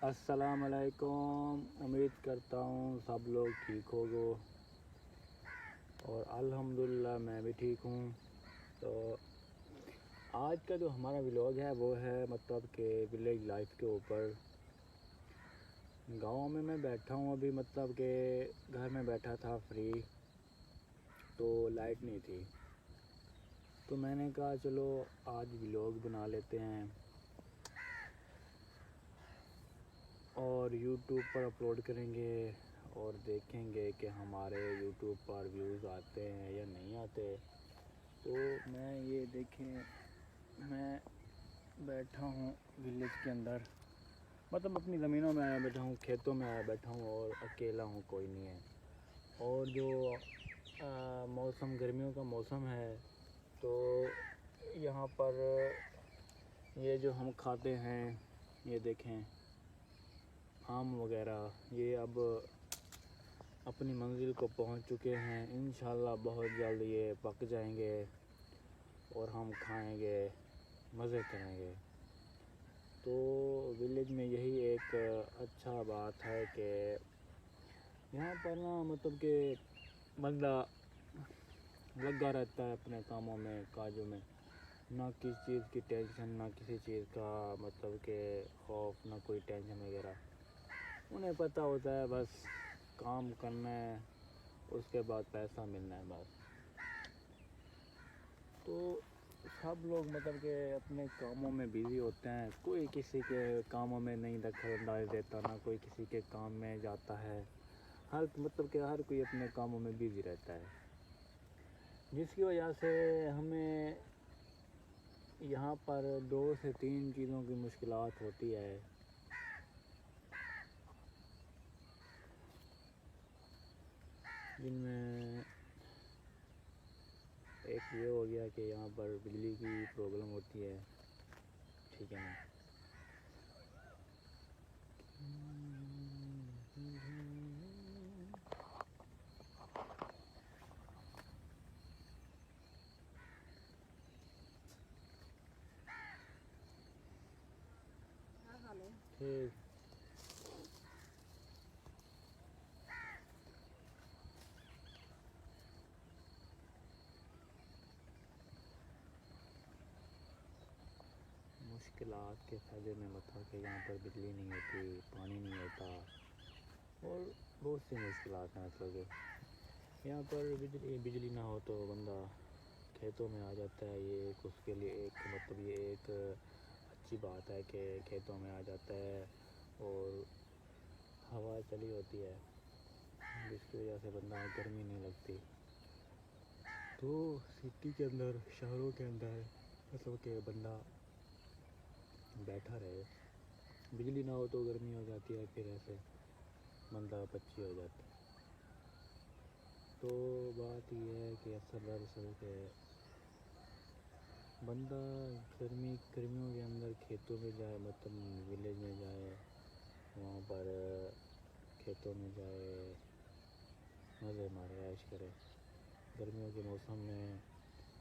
السلام علیکم، امید کرتا ہوں سب لوگ ٹھیک ہوگو اور الحمدللہ میں بھی ٹھیک ہوں۔ تو آج کا جو ہمارا ولاگ ہے وہ ہے مطلب کہ ولیج لائف کے اوپر۔ گاؤں میں بیٹھا ہوں ابھی، مطلب کہ گھر میں بیٹھا تھا فری، تو لائٹ نہیں تھی، تو میں نے کہا چلو آج ولاگ بنا لیتے ہیں اور یوٹیوب پر اپلوڈ کریں گے اور دیکھیں گے کہ ہمارے یوٹیوب پر ویوز آتے ہیں یا نہیں آتے۔ تو میں یہ دیکھیں، میں بیٹھا ہوں ولیج کے اندر، مطلب اپنی زمینوں میں آیا بیٹھا ہوں، کھیتوں میں آیا بیٹھا ہوں اور اکیلا ہوں، کوئی نہیں ہے۔ اور جو موسم گرمیوں کا موسم ہے، تو یہاں پر یہ جو ہم کھاتے ہیں، یہ دیکھیں آم وغیرہ، یہ اب اپنی منزل کو پہنچ چکے ہیں، انشاءاللہ بہت جلد یہ پک جائیں گے اور ہم کھائیں گے، مزے کریں گے۔ تو ولیج میں یہی ایک اچھا بات ہے کہ یہاں پر نا مطلب کہ بندہ لگا رہتا ہے اپنے کاموں میں، کاجوں میں، نہ کسی چیز کی ٹینشن، نہ کسی چیز کا مطلب کہ خوف، نہ کوئی ٹینشن وغیرہ۔ انہیں پتہ ہوتا ہے بس کام کرنا ہے، اس کے بعد پیسہ ملنا ہے بس۔ تو سب لوگ مطلب کہ اپنے کاموں میں بزی ہوتے ہیں، کوئی کسی کے کاموں میں نہیں دخل اندازی دیتا، نہ کوئی کسی کے کام میں جاتا ہے، مطلب کہ ہر کوئی اپنے کاموں میں بزی رہتا ہے، جس کی وجہ سے ہمیں یہاں پر 2 سے 3 چیزوں کی مشکلات ہوتی ہے۔ جن میں ایک یہ ہو گیا کہ یہاں پر بجلی کی پرابلم ہوتی ہے، ٹھیک ہے نا۔ ٹھیک، مشکلات کے فائدے میں بتا کہ یہاں پر بجلی نہیں ہوتی، پانی نہیں ہوتا اور بہت سی مشکلات ہیں، مطلب کہ یہاں پر بجلی نہ ہو تو بندہ کھیتوں میں آ جاتا ہے، یہ ایک اس کے لیے ایک مطلب یہ ایک اچھی بات ہے کہ کھیتوں میں آ جاتا ہے اور ہوا چلی ہوتی ہے، جس کی وجہ سے بندہ گرمی نہیں لگتی۔ تو سٹی کے اندر، شہروں کے اندر مطلب کہ بندہ بیٹھا رہے، بجلی نہ ہو تو گرمی ہو جاتی ہے، پھر ایسے بندہ پچی ہو جاتا ہے۔ تو بات یہ ہے کہ اکثر دراصل کہ بندہ گرمیوں کے اندر کھیتوں میں جائے، مطلب ولیج میں جائے، وہاں پر کھیتوں میں جائے، مزے مارے، عیش کرے۔ گرمیوں کے موسم میں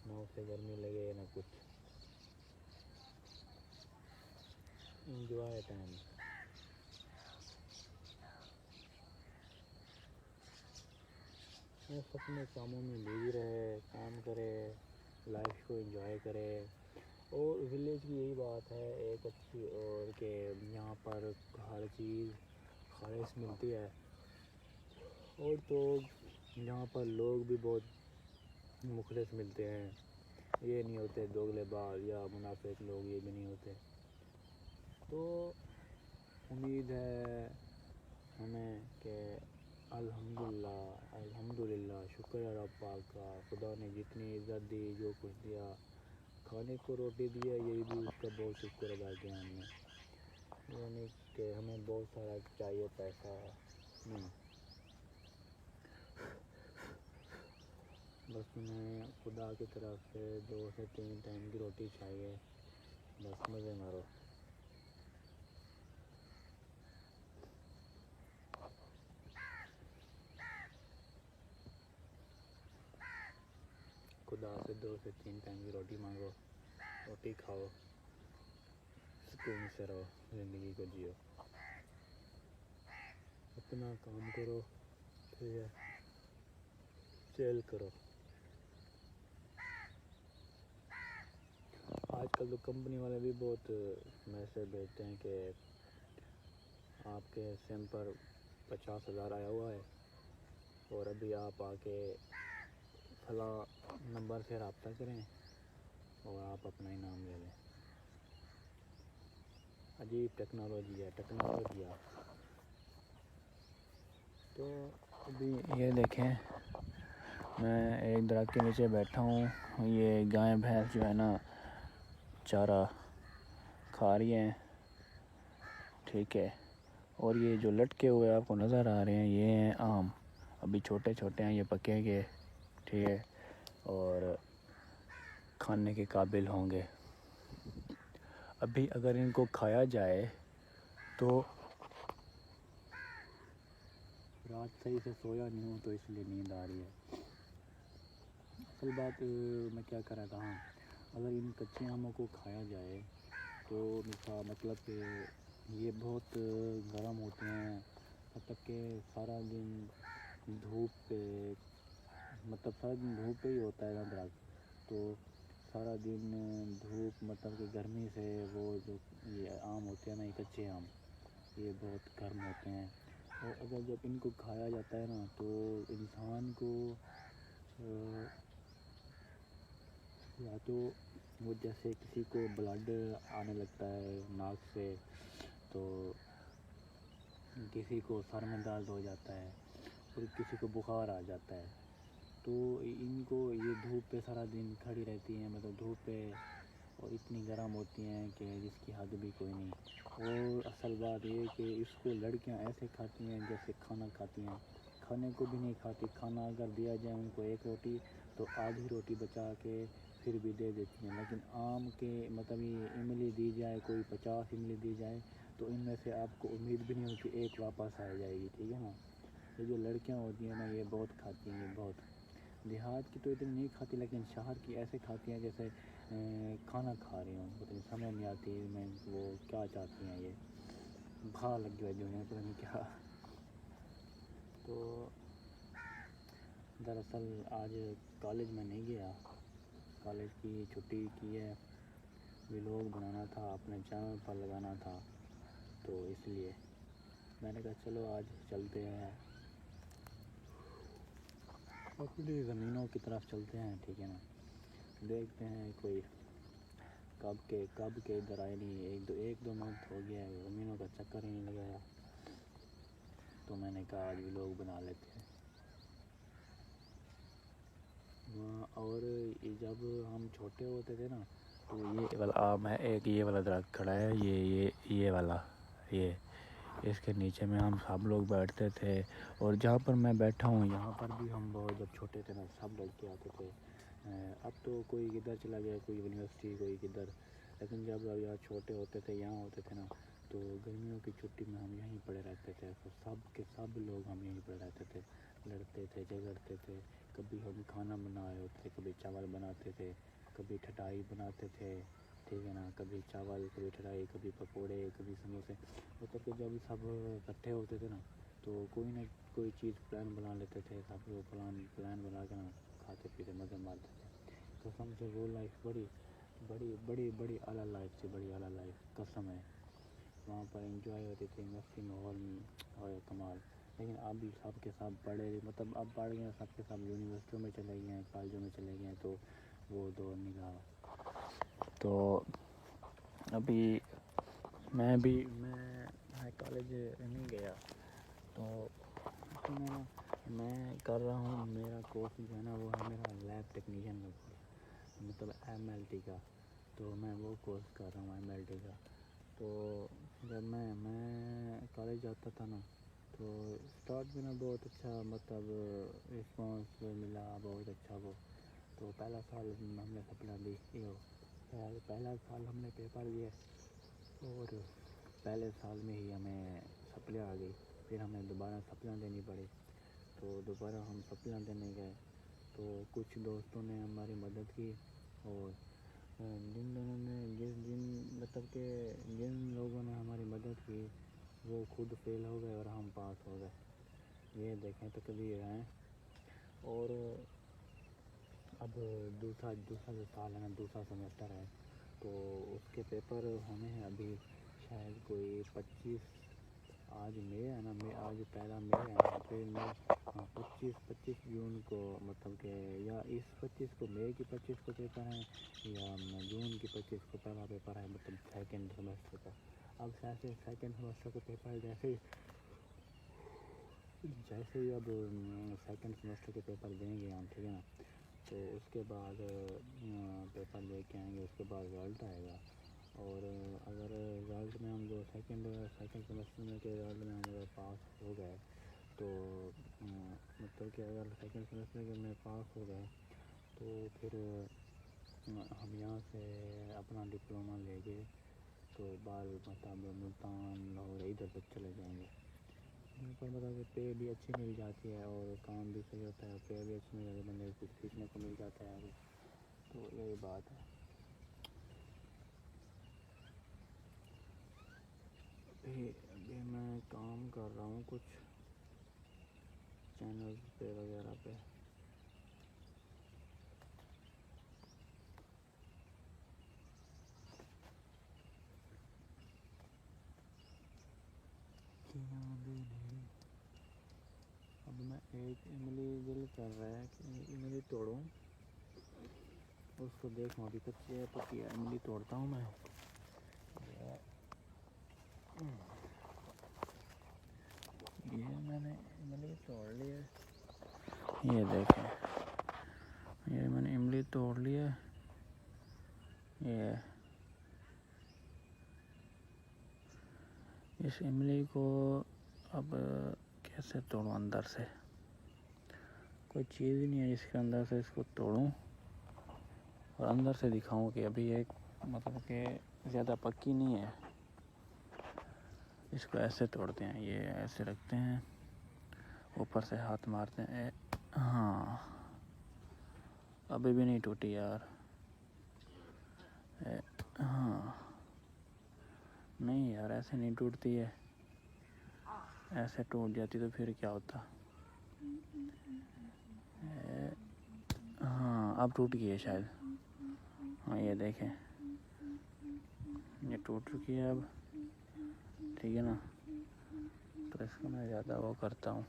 نہ اسے گرمی لگے نہ کچھ، انجوائے ٹائم۔ بس اپنے کاموں میں بزی رہے، کام کرے، لائف کو انجوائے کرے۔ اور ولیج کی یہی بات ہے ایک اچھی، اور کہ یہاں پر ہر چیز خالص ملتی ہے، اور تو یہاں پر لوگ بھی بہت مخلص ملتے ہیں، یہ نہیں ہوتے دوگلے باز یا منافق لوگ، یہ بھی نہیں ہوتے۔ تو امید ہے ہمیں کہ الحمدللہ شکر ہے رب پاک کا، خدا نے جتنی عزت دی، جو کچھ دیا، کھانے کو روٹی دی ہے، یہی بھی اس کا بہت شکر ادا کیا ہم نے، یعنی کہ ہمیں بہت سارا چاہیے پیسہ نہیں، بس ہمیں خدا کی طرف سے 2 سے 3 ٹائم کی روٹی چاہیے، بس مزے مارو۔ خدا سے 2 سے 3 ٹائم کی روٹی مانگو، روٹی کھاؤ، سکون سے رہو، زندگی کو جیو۔ اپنا کام کرو، ٹھیک ہے، سیل کرو۔ آج کل تو کمپنی والے بھی بہت میسج بھیجتے ہیں کہ آپ کے سم پر 50,000 آیا ہوا ہے اور ابھی آپ آ کے فلاں نمبر سے رابطہ کریں اور آپ اپنا انعام لے لیں۔ عجیب ٹیکنالوجی ہے، ٹیکنالوجی ہے۔ تو ابھی یہ دیکھیں، میں ایک درخت کے نیچے بیٹھا ہوں، یہ گائے بھینس جو ہے نا چارہ کھا رہی ہیں، ٹھیک ہے، اور یہ جو لٹکے ہوئے آپ کو نظر آ رہے ہیں یہ ہیں آم، ابھی چھوٹے چھوٹے ہیں، یہ پکیں گے، ٹھیک ہے، اور کھانے کے قابل ہوں گے۔ ابھی اگر ان کو کھایا جائے تو رات صحیح سے سویا نہیں ہوں تو اس لیے نیند آ رہی ہے۔ اصل بات میں کیا کر رہا تھا، ہاں، اگر ان کچے آموں کو کھایا جائے تو مطلب کہ یہ بہت گرم ہوتے ہیں، مطلب کہ سارا دن دھوپ پہ، مطلب سارا دن دھوپ پہ ہی ہوتا ہے نا درخت، تو سارا دن دھوپ، مطلب کہ گرمی سے وہ جو یہ آم ہوتے ہیں نا، یہ کچے آم، یہ بہت گرم ہوتے ہیں، اور اگر جب ان کو کھایا جاتا ہے نا تو انسان کو یا تو وہ جیسے کسی کو بلڈ آنے لگتا ہے ناک سے، تو کسی کو سر میں درد ہو جاتا ہے، اور کسی کو بخار آ جاتا ہے، تو ان کو یہ دھوپ پہ سارا دن کھڑی رہتی ہیں، مطلب دھوپ پہ، اور اتنی گرم ہوتی ہیں کہ جس کی حد بھی کوئی نہیں۔ اور اصل بات یہ کہ اس کو لڑکیاں ایسے کھاتی ہیں جیسے کھانا کھاتی ہیں، کھانے کو بھی نہیں کھاتی، کھانا اگر دیا جائے ان کو ایک روٹی تو آدھی روٹی بچا کے پھر بھی دے دیتی ہیں، لیکن آم کے مطلب یہ املی دی جائے، کوئی 50 املی دی جائے تو ان میں سے آپ کو امید بھی نہیں ہوتی ایک واپس آ جائے گی، ٹھیک ہے نا۔ یہ جو لڑکیاں ہوتی ہیں نا یہ بہت کھاتی ہیں، یہ بہت، دیہات کی تو اتنی نہیں کھاتی لیکن شہر کی ایسے کھاتی ہیں جیسے کھانا کھا رہی ہوں، پتہ نہیں سمجھ نہیں آتی میں وہ کیا چاہتی ہیں، یہ بھا لگ گیا جو ہے پتہ نہیں کیا۔ تو دراصل آج کالج میں نہیں گیا، کالج کی چھٹی کی ہے، ولاگ بنانا تھا، اپنے چینل پر لگانا تھا، تو اس لیے میں نے کہا چلو آج چلتے ہیں اپنی زمینوں کی طرف چلتے ہیں، ٹھیک ہے نا، دیکھتے ہیں کوئی کب کے ادھر آئے نہیں، ایک دو منتھ ہو گیا ہے زمینوں کا چکر ہی نہیں لگایا، تو میں نے کہا آج ولاگ بنا لیتے ہیں۔ اور جب ہم چھوٹے ہوتے تھے نا تو یہ والا آم ہے، ایک یہ والا درخت کھڑا ہے، یہ والا، یہ اس کے نیچے میں ہم سب لوگ بیٹھتے تھے، اور جہاں پر میں بیٹھا ہوں یہاں پر بھی ہم بہت جب چھوٹے تھے نا سب لڑکے آتے تھے، اب تو کوئی کدھر چلا گیا، کوئی یونیورسٹی، کوئی کدھر، لیکن جب یہاں چھوٹے ہوتے تھے یہاں ہوتے تھے نا تو گرمیوں کی چھٹی میں ہم یہیں پڑے رہتے تھے، تو سب کے سب لوگ ہم یہیں پڑے رہتے تھے، لڑتے تھے، جھگڑتے تھے، کبھی ہم کھانا بنائے ہوتے تھے، کبھی چاول بناتے تھے، کبھی ٹھٹائی بناتے تھے، ٹھیک ہے نا، کبھی چاول، کبھی ٹھٹائی، کبھی پکوڑے، کبھی سموسے، مطلب کہ جب سب اکٹھے ہوتے تھے نا تو کوئی نہ کوئی چیز پلان بنا لیتے تھے، سب لوگ پلان بنا کے نا کھاتے پیتے مزے مارتے تھے، قسم سے وہ لائف بڑی بڑی بڑی بڑی اعلیٰ لائف تھی، بڑی اعلیٰ لائف، قسم ہے، وہاں پر انجوائے ہوتی تھی، مستی ماحول اور کمال، لیکن اب سب کے ساتھ بڑے، مطلب اب بڑھ گئے ہیں، سب کے ساتھ یونیورسٹیوں میں چلے گئے ہیں، کالجوں میں چلے گئے ہیں، تو وہ دور نہیں رہا۔ تو ابھی میں کالج نہیں گیا، تو میں کر رہا ہوں، میرا کورس جو ہے نا وہ ہے میرا لیب ٹیکنیشین کا کورس، مطلب MLT کا، تو میں وہ کورس کر رہا ہوں MLT کا، تو جب میں کالج جاتا تھا نا تو اسٹارٹ میں نا بہت اچھا، مطلب رسپانس ملا بہت اچھا، وہ تو پہلا سال ہم نے سپنا دی، پہلا سال ہم نے پیپر دیے اور پہلے سال میں ہی ہمیں سپلی آ گئی، پھر ہمیں دوبارہ سپلیاں دینی پڑی، تو دوبارہ ہم سپلیاں دینے گئے، تو کچھ دوستوں نے ہماری مدد کی، اور جن لوگوں نے مطلب کہ جن لوگوں نے ہماری مدد کی وہ خود فیل ہو گئے اور ہم پاس ہو گئے. یہ دیکھیں تقدیر ہیں. اور اب دوسرا جو سال ہے نا, دوسرا سیمسٹر ہے, تو اس کے پیپر ہونے ہیں ابھی شاید کوئی 25. آج مئی ہے نا, آج پہلا مئی ہے, اپریل مئی, ہاں 25 جون کو, مطلب کہ یا اس 25 کو, مئی کی 25 کو پیپر ہیں, یا جون کی 25 کو پہلا پیپر ہے, مطلب سیکنڈ سیمسٹر کا. اب سیکنڈ سیمسٹر کا پیپر جیسے ہی اب سیکنڈ سیمسٹر کے پیپر دیں گے ہم, ٹھیک ہے نا, تو اس کے بعد پیپر لے کے آئیں گے, اس کے بعد رزلٹ آئے گا. اور اگر رزلٹ میں ہم جو سیکنڈ سیمسٹر میں کے رزلٹ میں ہم اگر پاس ہو گئے, تو مطلب کہ اگر سیکنڈ سیمسٹر کے میں پاس ہو گئے, تو پھر ہم یہاں سے اپنا ڈپلومہ لے کے تو مطلب ملتان لاہور ادھر تک چلے جائیں گے. پر مطلب کہ پے بھی اچھی مل جاتی ہے اور کام بھی صحیح ہوتا ہے, پے بھی اچھی مل جاتی ہے, بندے کچھ سیکھنے کو مل جاتا ہے ابھی. تو یہی بات ہے. ابھی میں کام کر رہا ہوں کچھ چینلز پہ وغیرہ پہ. اب میں ایک املی دل کر رہا ہے کہ املی توڑوں, اس کو دیکھوں ابھی کچی ہے پکی ہے, املی توڑتا ہوں میں. یہ میں نے املی توڑ لی ہے, یہ دیکھیں, یہ میں نے املی توڑ لی ہے. یہ اس املی کو اب کیسے توڑوں اندر سے, کوئی چیز ہی نہیں ہے جس کے اندر سے اس کو توڑوں اور اندر سے دکھاؤں کہ ابھی ایک مطلب کہ زیادہ پکی نہیں ہے. اس کو ایسے توڑتے ہیں, یہ ایسے رکھتے ہیں, اوپر سے ہاتھ مارتے ہیں. ہاں ابھی بھی نہیں ٹوٹی یار. ہاں نہیں یار, ایسے نہیں ٹوٹتی ہے, ایسے ٹوٹ جاتی تو پھر کیا ہوتا. ہاں اب ٹوٹ گئی ہے شاید, ہاں یہ دیکھیں, یہ ٹوٹ چکی ہے اب, ٹھیک ہے نا. تو اس کو میں زیادہ وہ کرتا ہوں,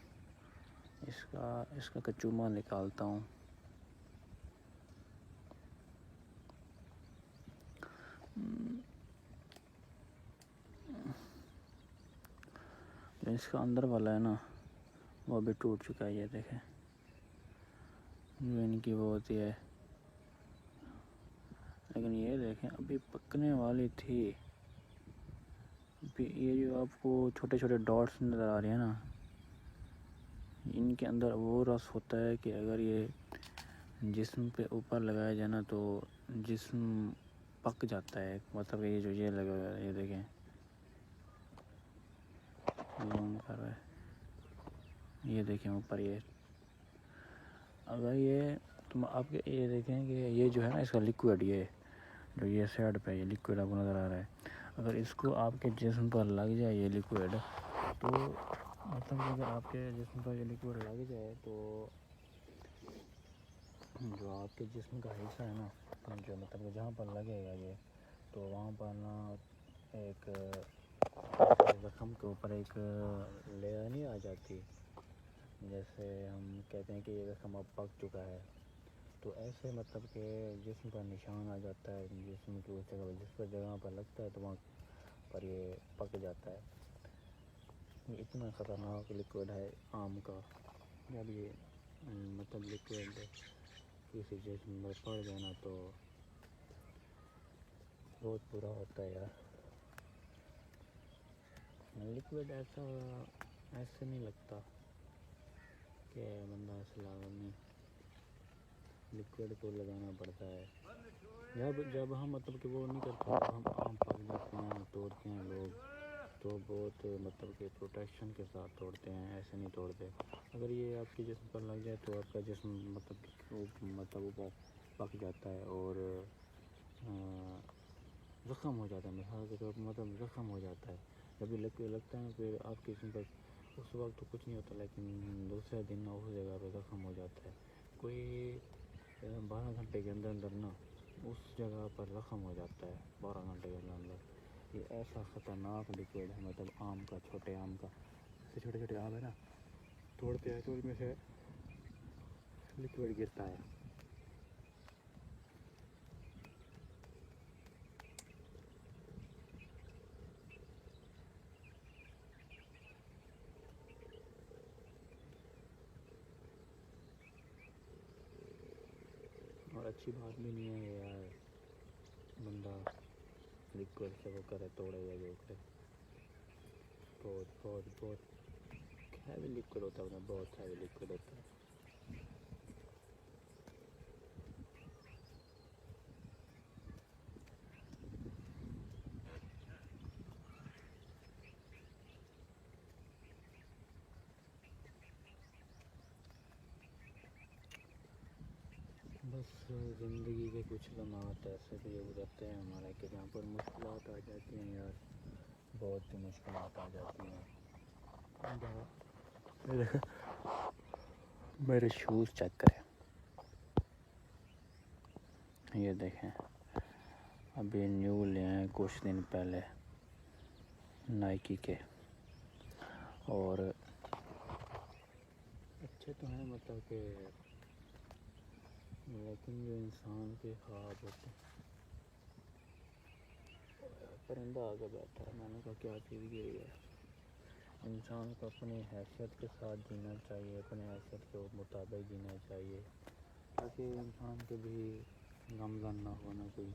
اس کا کچوما نکالتا ہوں. جو اس کا اندر والا ہے نا, وہ بھی ٹوٹ چکا ہے, یہ دیکھیں, جو ان کی وہ ہوتی ہے. لیکن یہ دیکھیں ابھی پکنے والی تھی. یہ جو آپ کو چھوٹے چھوٹے ڈاٹس نظر آ رہے ہیں نا, ان کے اندر وہ رس ہوتا ہے کہ اگر یہ جسم پہ اوپر لگایا جائے نا تو جسم پک جاتا ہے. مطلب یہ جو یہ لگا ہوا ہے, یہ دیکھیں, زوم کر رہا ہے, یہ دیکھیں اوپر, یہ اگر یہ تم آپ کے یہ دیکھیں کہ یہ جو ہے نا اس کا لیکوڈ, یہ جو یہ سائڈ پہ یہ لیکوڈ آپ کو نظر آ رہا ہے, اگر اس کو آپ کے جسم پر لگ جائے یہ لیکوڈ, تو مطلب کہ اگر آپ کے جسم پر یہ لیکوڈ لگ جائے تو جو آپ کے جسم کا حصہ ہے نا, جو مطلب کہ جہاں پر لگے گا یہ, تو وہاں پر نا ایک زخم کے اوپر ایک لیئر نہیں آ جاتی, جیسے ہم کہتے ہیں کہ یہ زخم اب پک چکا ہے, تو ایسے مطلب کہ جسم پر نشان آ جاتا ہے. جسم کی اس جگہ جس پر جگہ پر لگتا ہے تو وہاں پر یہ پک جاتا ہے. یہ اتنا خطرناک لیکوڈ ہے آم کا. جب یہ مطلب لیکوڈ کسی جسم میں پڑ جائے نا تو بہت برا ہوتا ہے یار. لیکوڈ ایسے نہیں لگتا کہ بندہ ایسے لاغر نہیں, لیکوڈ کو لگانا پڑتا ہے. جب ہم مطلب کہ وہ نہیں کرتے, جب ہم آم پک جاتے ہیں توڑتے ہیں لوگ, تو بہت مطلب کہ پروٹیکشن کے ساتھ توڑتے ہیں, ایسے نہیں توڑتے. اگر یہ آپ کے جسم پر لگ جائے تو آپ کا جسم مطلب اوپر پک جاتا ہے اور زخم ہو جاتا ہے, مثال کے طور پر مطلب زخم ہو جاتا ہے. جب لکوڈ لگتا ہے پھر آپ کی جسم پر اس وقت تو کچھ نہیں ہوتا، لیکن دوسرے دن اس جگہ پہ زخم ہو جاتا ہے. کوئی 12 گھنٹے کے اندر اندر نا اس جگہ پر زخم ہو جاتا ہے 12 گھنٹے کے اندر اندر. یہ ایسا خطرناک لکوڈ ہے، مطلب آم کا، چھوٹے آم کا، جیسے چھوٹے چھوٹے آم ہے نا، توڑتے ہیں تو ان میں سے لکوڈ گرتا ہے. اور اچھی بات بھی نہیں ہے یار بندہ لکوڈ سے وہ کرے، توڑے یا جو کرے. بہت بہت بہت ہیوی لکوڈ ہوتا ہے، بہت ہیوی لکوڈ ہوتا ہے. بس زندگی کے کچھ لمحات ایسے بھی گزرتے ہیں ہمارے کہ جہاں پر مشکلات آ جاتی ہیں یار، بہت سی مشکلات آ جاتی ہیں. میرے شوز چیک کریں، یہ دیکھیں ابھی نیو لے ہیں کچھ دن پہلے نائکی کے، اور اچھے تو ہیں مطلب کہ، لیکن جو انسان کے خواب ہوتے ہیں. پرندہ آگے بیٹھا ہے، میں نے کہا کیا چیز گری ہے. انسان کو اپنی حیثیت کے ساتھ جینا چاہیے، اپنے حیثیت کے مطابق جینا چاہیے، تاکہ انسان کو بھی غمزن نہ ہونا، کوئی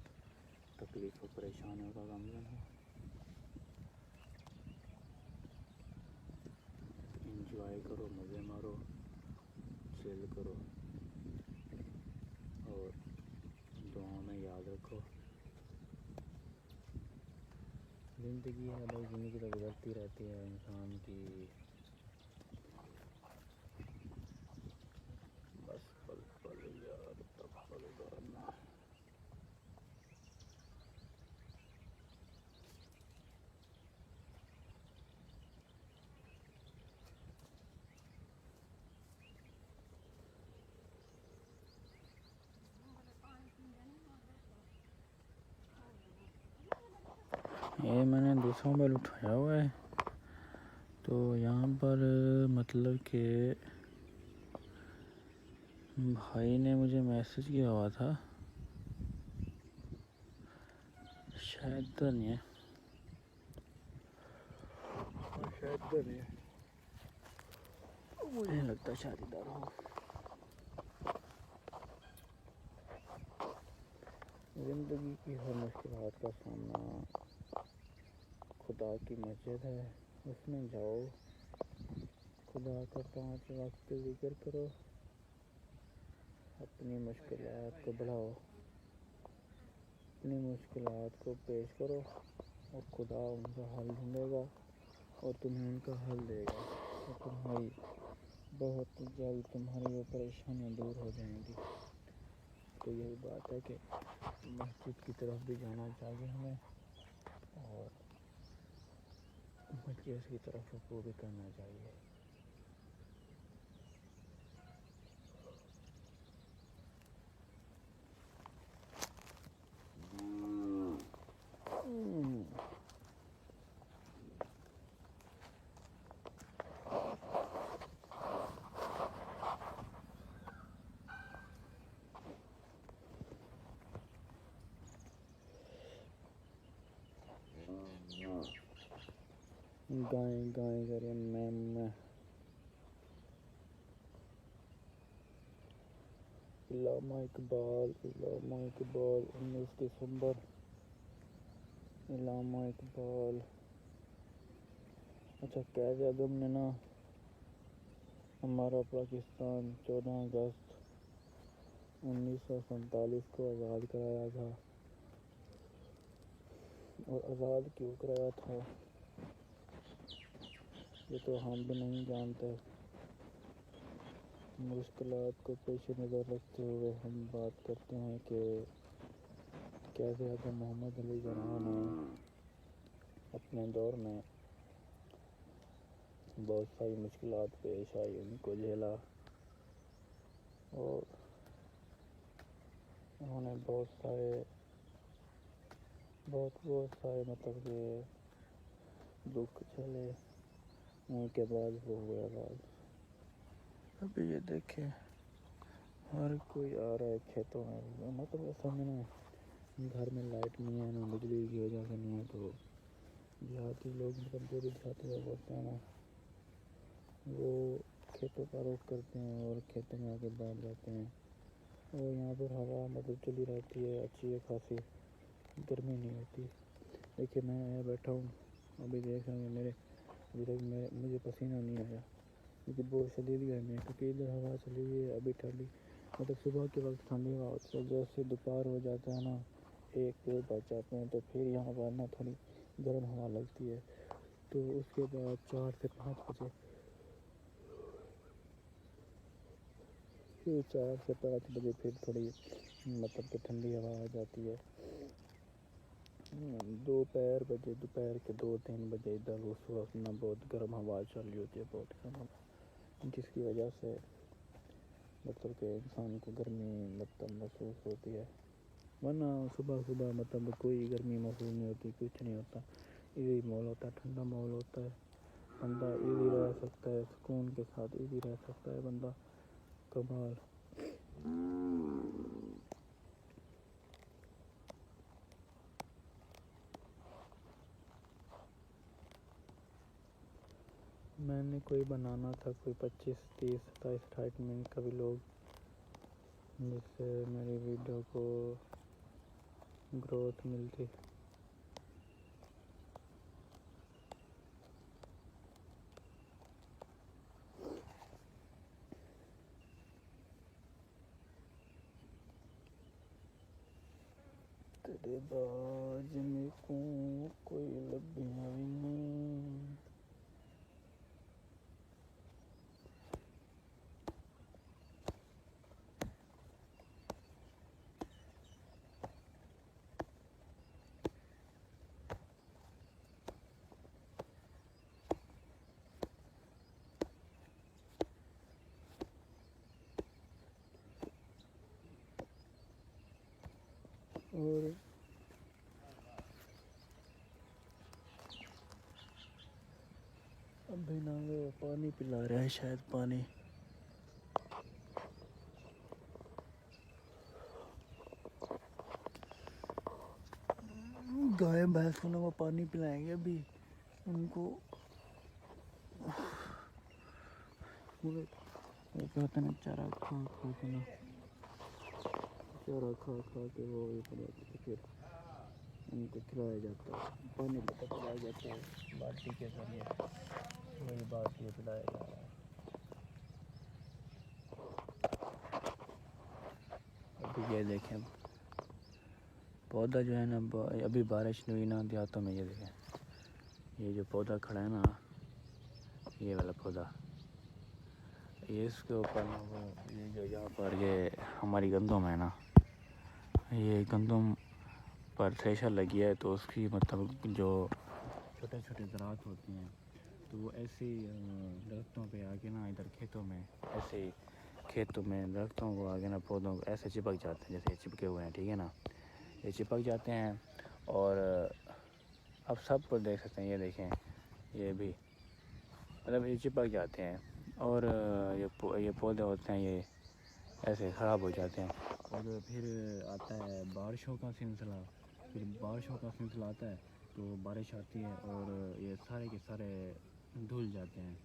تکلیف و پریشانیوں کا غمزن ہو. انجوائے کرو، مزے مارو، چل کرو، اور دعاؤں میں یاد رکھو زندگی ہے بھائی، زندگی تو گزرتی رہتی ہے انسان کی. بس پل پل یار تب پل گانا. یہ میں نے دوسرا موبائل اٹھایا ہوا ہے، تو یہاں پر مطلب کہ بھائی نے مجھے میسج کیا ہوا تھا، شاید تو نہیں ہے، مجھے نہیں لگتا شادی دار ہو. زندگی کی ہر مشکلات کا سامنا خدا کی مسجد ہے، اس میں جاؤ، خدا کا 5 وقت ذکر کرو، اپنی مشکلات کو بڑھاؤ، اپنی مشکلات کو پیش کرو، اور خدا ان کا حل ڈھونڈے گا اور تمہیں ان کا حل دے گا، اور تمہاری بہت جلد تمہاری وہ پریشانیاں دور ہو جائیں گی. تو یہی بات ہے کہ مسجد کی طرف بھی جانا چاہیے ہمیں، اور مسجد کی طرف رجوع بھی کرنا چاہیے. گائیں گائیں کرے میں علامہ اقبال 19 دسمبر. علامہ اقبال، اچھا قائد اعظم نے نا ہمارا پاکستان 14 اگست 1947 کو آزاد کرایا تھا. اور آزاد کیوں کرایا تھا یہ تو ہم بھی نہیں جانتے. مشکلات کو پیش نظر رکھتے ہوئے ہم بات کرتے ہیں کہ قائد اعظم محمد علی جناح نے اپنے دور میں بہت ساری مشکلات پیش آئی، ان کو جھیلا، اور انہوں نے بہت سارے مطلب کہ دکھ جھیلے، ان کے بعد وہ ہوئے آباد۔ ابھی یہ دیکھیں ہر کوئی آ رہا ہے کھیتوں میں، مطلب ایسا میں نا گھر میں لائٹ نہیں ہے نا، بجلی کی وجہ سے نہیں ہے، تو دیہاتی لوگ مطلب جو بھی دیہاتی لوگ ہوتے ہیں نا وہ کھیتوں کا رخ کرتے ہیں اور کھیتوں میں آ کے بیٹھ جاتے ہیں، اور یہاں پر ہوا مطلب چلی رہتی ہے، اچھی ہے، خاصی گرمی نہیں ہوتی۔ دیکھیے میں آیا بیٹھا ہوں، ابھی دیکھ رہے ہیں ابھی تک مجھے پسینہ نہیں آیا، کیونکہ بہت شدید گرمی ہے، کیونکہ ادھر ہوا چلی ہوئی ہے ابھی ٹھنڈی، مطلب صبح کے وقت ٹھنڈی ہوا ہوتی ہے، جیسے دوپہر ہو جاتا ہے نا 1-2 بج جاتے ہیں تو پھر یہاں پر نا تھوڑی گرم ہوا لگتی ہے، تو اس کے بعد 4 سے 5 بجے، پھر 4 سے 5 بجے پھر تھوڑی مطلب کہ ٹھنڈی ہوا آ جاتی ہے۔ دوپہر کے 2-3 بجے ادھر اس وقت نا بہت گرم ہوا چل رہی ہوتی ہے، بہت گرم ہوا، جس کی وجہ سے مطلب کہ انسان کو گرمی مطلب محسوس ہوتی ہے، ورنہ صبح مطلب کوئی گرمی محسوس نہیں ہوتی، کچھ نہیں ہوتا، ایزی ماحول ہوتا ہے، ٹھنڈا ماحول ہوتا ہے، بندہ ایزی رہ سکتا ہے، سکون کے ساتھ ایزی رہ سکتا ہے بندہ، کمال۔ میں نے کوئی بنانا تھا کوئی 25-30-27-28 منٹ کا بھی لوگ، جس سے میری ویڈیو کو گروتھ ملتی۔ تیرے باج میں کوئی لبیاں بھی نہیں۔ اور ابھی نا وہ پانی پلا رہا ہے شاید، پانی گائے بھینس کو نا وہ پانی پلائیں گے ابھی ان کو، وہ کیا ہوتا ہے نا چارہ کھا کے نا، چارہ کھا کے وہ یہ بناتے ہیں، پھر ان کو کھلایا جاتا ہے، پانی پلایا جاتا ہے بالٹی کے ذریعے، وہی بات یہ پلایا جا رہا ہے۔ ابھی یہ دیکھیں پودا جو ہے نا، ابھی بارش نہیں ہوئی نا دیہاتوں میں، یہ دیکھیں یہ جو پودا کھڑا ہے نا، یہ والا پودا، یہ اس کے اوپر نا وہ یہ جو یہاں پر یہ ہماری گندم ہے نا، یہ گندم پر تھریشر لگی ہے، تو اس کی مطلب جو چھوٹے زراعت ہوتی ہیں تو وہ ایسے درختوں پہ آ کے نا ادھر کھیتوں میں درختوں کو آگے نا پودوں کو ایسے چپک جاتے ہیں، جیسے چپکے ہوئے ہیں، ٹھیک ہے نا، یہ چپک جاتے ہیں، اور اب سب کو دیکھ سکتے ہیں، یہ دیکھیں یہ بھی مطلب یہ چپک جاتے ہیں، اور یہ پودے ہوتے ہیں یہ ایسے خراب ہو جاتے ہیں، اور پھر آتا ہے بارشوں کا سلسلہ آتا ہے، تو بارش آتی ہے اور یہ سارے کے سارے دھل جاتے ہیں،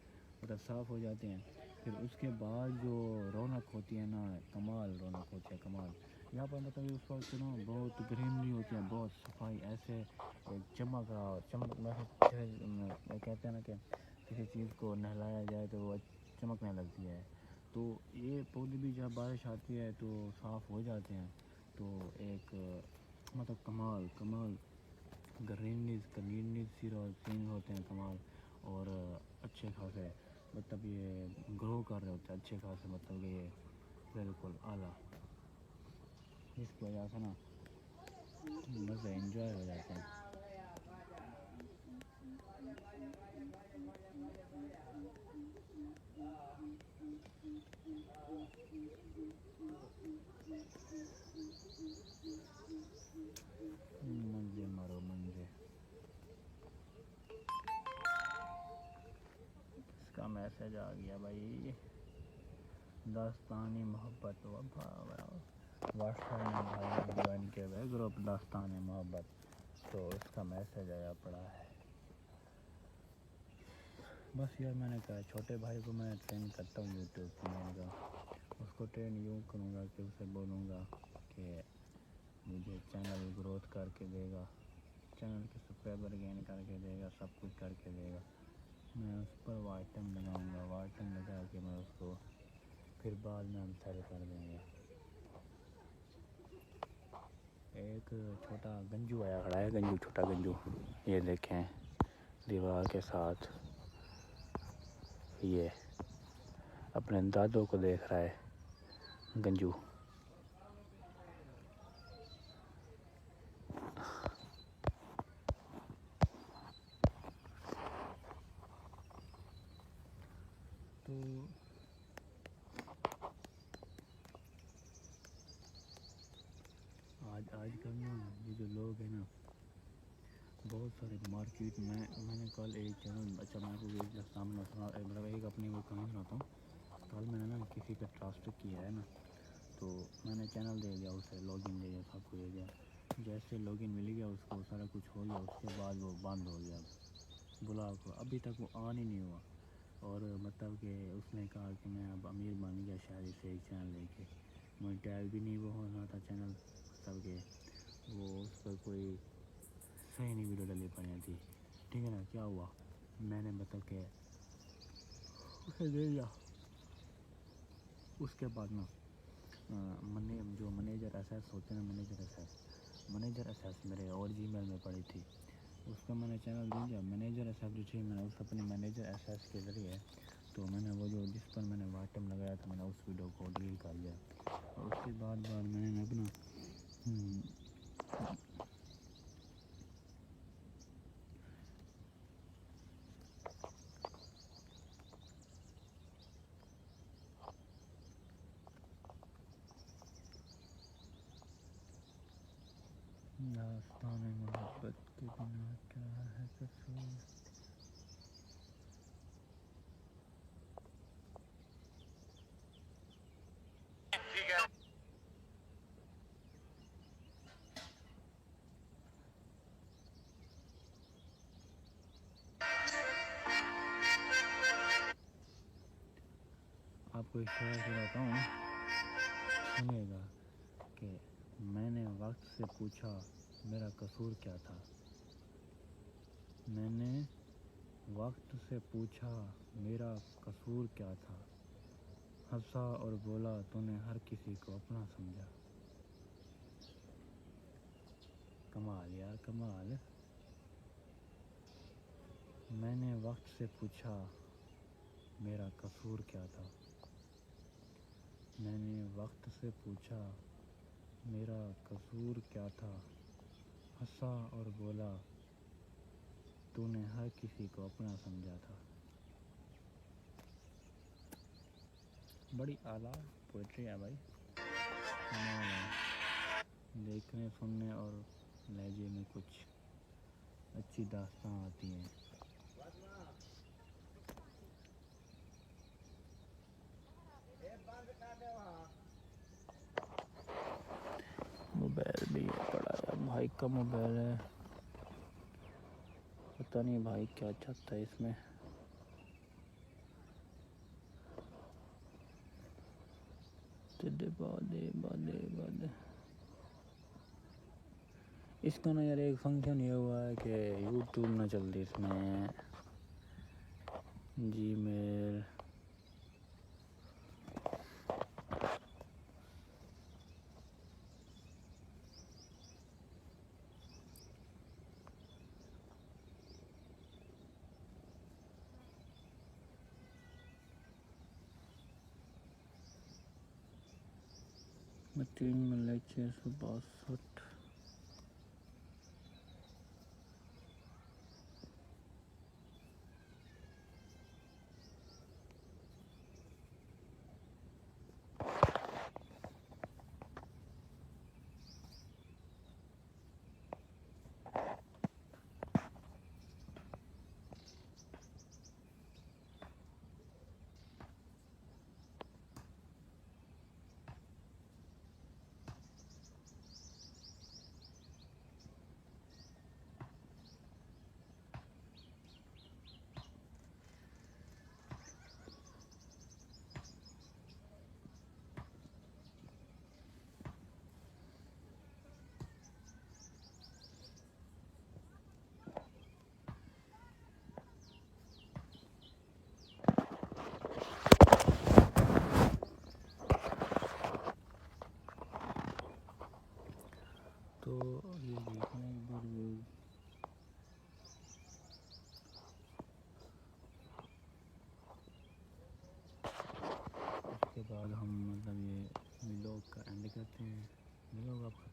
مطلب صاف ہو جاتے ہیں، پھر اس کے بعد جو رونق ہوتی ہے نا، کمال رونق ہوتی ہے، کمال یہاں پر مطلب اس وقت نا بہت گرینری ہوتی ہے، بہت صفائی، ایسے چمک رہا کہتے ہیں نا کہ کسی چیز کو نہلایا جائے تو وہ چمکنے لگتی ہے، تو یہ پودے بھی جب بارش آتی ہے تو صاف ہو جاتے ہیں، تو ایک مطلب کمال گرینیز سین ہوتے ہیں، کمال، اور اچھے خاصے مطلب یہ گرو کر رہے ہوتے ہیں، اچھے خاصے مطلب کہ یہ بالکل اعلیٰ، جس کی وجہ سے نا مزے انجوائے ہو جاتے ہیں۔ میسج آ گیا بھائی، داستانی محبت واٹس ایپ میں بھائی جوائن کیا ہوا ہے گروپ داستان محبت، تو اس کا میسج آیا پڑا ہے۔ بس یار میں نے کہا چھوٹے بھائی کو میں ٹرین کرتا ہوں یوٹیوب چینل کا، اس کو ٹرین یوں کروں گا کہ اسے بولوں گا کہ مجھے چینل گروتھ کر کے دے گا، چینل کے سبسکرائبر گین کر کے دے گا، سب کچھ کر کے دے گا۔ میں اس پر واچ ٹائم لگاؤں گا، واچ ٹائم لگا کے میں اس کو پھر بعد میں ہم سیل کر دیں گے۔ ایک چھوٹا گنجو آیا کھڑا ہے، گنجو، چھوٹا گنجو، یہ دیکھیں دیوار کے ساتھ، یہ اپنے دادوں کو دیکھ رہا ہے گنجو۔ تو آج کل نا یہ جو لوگ ہیں نا، بہت سارے مارکیٹ میں نے کل ایک چینل، اچھا میں آپ کو سامنے مطلب ایک اپنی وہ کہانی سناتا ہوں۔ کل میں نے نا کسی پہ ٹرسٹ کیا ہے نا، تو میں نے چینل دے دیا اسے، لاگ ان دے دیا، سب کو دے دیا۔ جیسے لاگ ان مل گیا اس کو، سارا کچھ ہو گیا، اس کے بعد وہ بند ہو گیا بلاک ہوا، ابھی تک وہ آن ہی نہیں ہوا۔ اور مطلب کہ اس نے کہا کہ میں اب امیر بن گیا شاید اسے ایک چینل لے کے، مونیٹائز بھی نہیں وہ ہونا تھا چینل، مطلب کہ وہ اس پر کوئی صحیح نہیں ویڈیو ڈلی پڑی تھی، ٹھیک ہے نا۔ کیا ہوا، میں نے مطلب کہ اسے دے دیا۔ اس کے بعد نا جو منیجر ایسیس ہوتے ہیں نا، منیجر ایسیس میرے اور جی میل میں پڑی تھی، اس کو میں نے چینل دے دیا۔ منیجر ایسیس جو تھی، میں نے اس اپنے منیجر ایسیس کے ذریعے، تو میں نے وہ جو جس پر میں نے واچ ٹائم لگایا تھا، میں نے اس ویڈیو کو ڈیلیٹ کر دیا۔ اور اس کے بعد میں نے اپنا داستان محبت کے بنا کیا ہے قصور۔ آپ کو ایک شعر سناتا ہوں، سنیے گا کہ میں نے وقت سے پوچھا میرا قصور کیا تھا، میں نے وقت سے پوچھا میرا قصور کیا تھا، ہنسا اور بولا تو نے ہر کسی کو اپنا سمجھا۔ کمال یار کمال۔ میں نے وقت سے پوچھا میرا قصور کیا تھا، میں نے وقت سے پوچھا میرا قصور کیا تھا، ہنسا اور بولا تو نے ہر کسی کو اپنا سمجھا تھا۔ بڑی اعلیٰ پوئٹری ہے بھائی، دیکھنے سننے اور لہجے میں کچھ اچھی داستان آتی ہیں۔ موبائل بھی پڑا ہے، بھائی کا موبائل ہے، پتہ نہیں بھائی کیا چاہتا ہے اس میں۔ اس کا نا یار ایک فنکشن یہ ہوا ہے کہ یوٹیوب نہ چلتی اس میں، جی میل متین ملک 662۔ بعد ہم مطلب یہ ولاگ کا اینڈ کرتے ہیں. ولاگ آپ